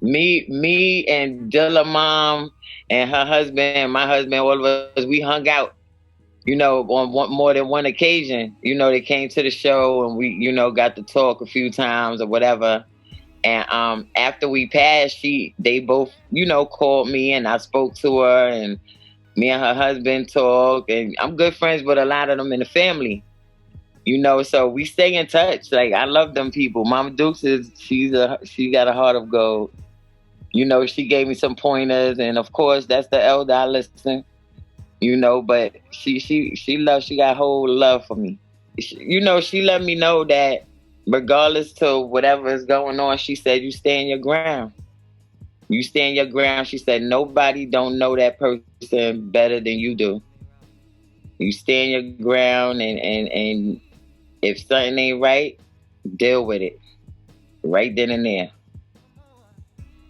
Me and Dilla mom and her husband and my husband, all of us, we hung out, on more than one occasion. They came to the show and we, got to talk a few times or whatever. And after we passed, they both, called me and I spoke to her, and me and her husband talked, and I'm good friends with a lot of them in the family. So we stay in touch. Like, I love them people. Mama Dukes she got a heart of gold. She gave me some pointers, and of course that's the elder I listen. But she got whole love for me. She let me know that regardless to whatever is going on, she said, you stand your ground. You stand your ground. She said, nobody don't know that person better than you do. You stand your ground, and if something ain't right, deal with it right then and there.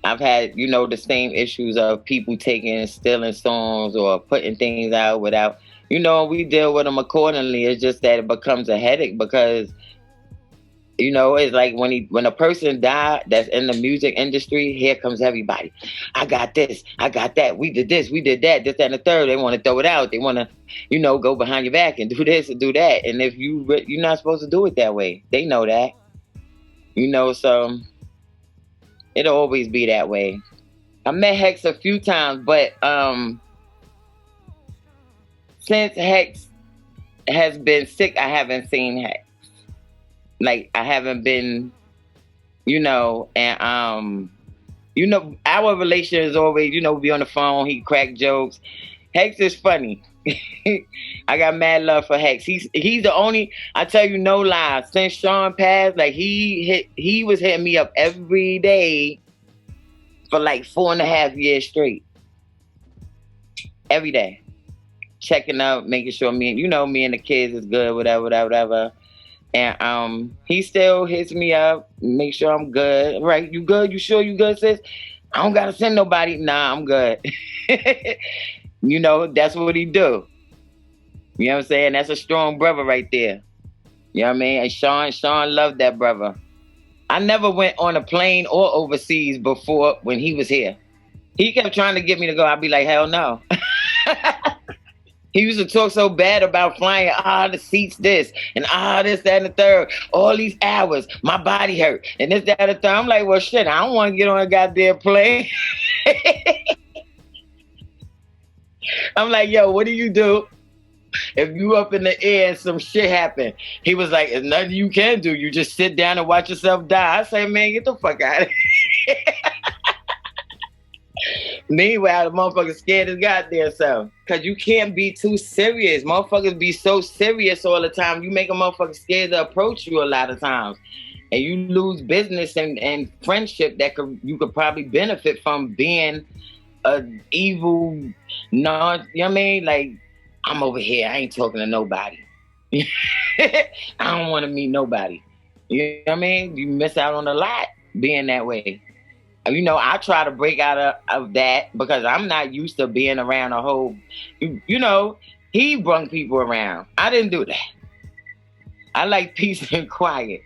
I've had, the same issues of people taking and stealing songs or putting things out without, we deal with them accordingly. It's just that it becomes a headache because, it's like when a person died that's in the music industry, here comes everybody. I got this, I got that. We did this, we did that, this, that, and the third. They want to throw it out. They want to, go behind your back and do this and do that. And if you're not supposed to do it that way, they know that. So it'll always be that way. I met Hex a few times, but since Hex has been sick, I haven't seen Hex. Like, I haven't been, and our relation is always, we be on the phone, he crack jokes. Hex is funny. I got mad love for Hex. He's the only, I tell you no lie, since Sean passed, like he was hitting me up every day for like 4.5 years straight. Every day. Checking out, making sure me and the kids is good, whatever. And he still hits me up, make sure I'm good. Right, you good? You sure you good, sis? I don't gotta send nobody. Nah, I'm good. That's what he do. You know what I'm saying? That's a strong brother right there. You know what I mean? And Sean loved that brother. I never went on a plane or overseas before when he was here. He kept trying to get me to go. I'd be like, hell no. He used to talk so bad about flying, the seats this, and this, that, and the third. All these hours, my body hurt, and this, that, and the third. I'm like, well, shit, I don't want to get on a goddamn plane. I'm like, yo, what do you do if you up in the air and some shit happen? He was like, there's nothing you can do. You just sit down and watch yourself die. I say, man, get the fuck out of here. Meanwhile, the motherfucker scared his goddamn self. Because you can't be too serious. Motherfuckers be so serious all the time. You make a motherfucker scared to approach you a lot of times. And you lose business and friendship that you could probably benefit from being an evil, you know what I mean? Like, I'm over here. I ain't talking to nobody. I don't want to meet nobody. You know what I mean? You miss out on a lot being that way. I try to break out of that because I'm not used to being around a whole, he brung people around. I didn't do that. I like peace and quiet.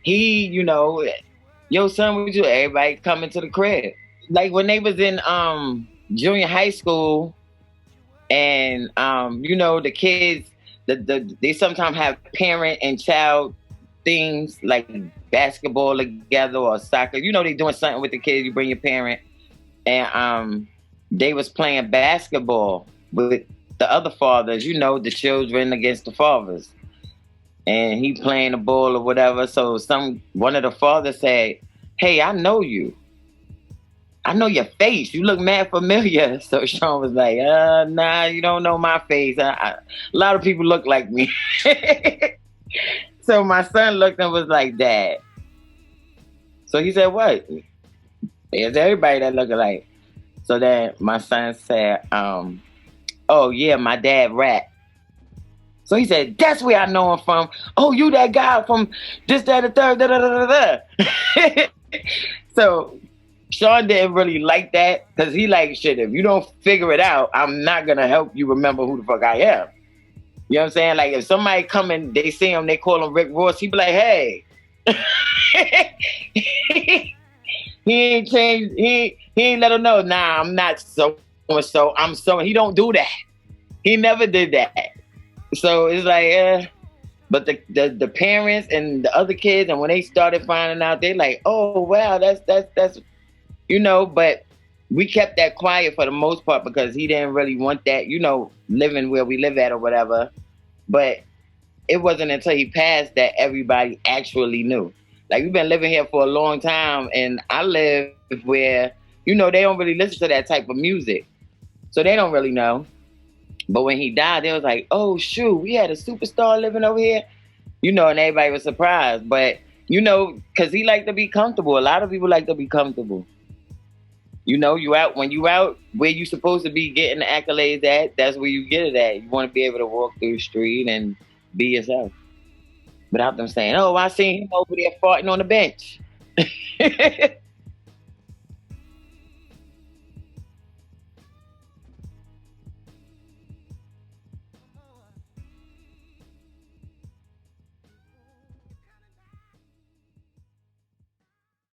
He, yo, son, what you do? Everybody coming to the crib. Like when they was in junior high school and, the kids, they sometimes have parent and child things like basketball together or soccer. They doing something with the kids. You bring your parent, and they was playing basketball with the other fathers. The children against the fathers, and he playing the ball or whatever. So one of the fathers said, "Hey, I know you. I know your face. You look mad familiar." So Sean was like, "Nah, you don't know my face. A lot of people look like me." So my son looked and was like, "Dad." So he said, "What?" There's everybody that look alike. So then my son said, "Oh yeah, my dad rap." So he said, "That's where I know him from. Oh, you that guy from this, that, and the third, da da da da da." So Sean didn't really like that because he like, shit, if you don't figure it out, I'm not gonna help you remember who the fuck I am. You know what I'm saying? Like, if somebody come and they see him, they call him Rick Ross, he be like, hey. He ain't changed. He ain't let him know. Nah, I'm not so and so. I'm so. He don't do that. He never did that. So it's like, but the parents and the other kids, and when they started finding out, they like, oh wow, that's But we kept that quiet for the most part because he didn't really want that, living where we live at or whatever. But it wasn't until he passed that everybody actually knew. Like, we've been living here for a long time, and I live where, they don't really listen to that type of music. So they don't really know. But when he died, they was like, oh, shoot, we had a superstar living over here. And everybody was surprised. But, because he liked to be comfortable. A lot of people like to be comfortable. When you out where you supposed to be getting the accolades at, that's where you get it at. You want to be able to walk through the street and be yourself without them saying, oh, I seen him over there farting on the bench.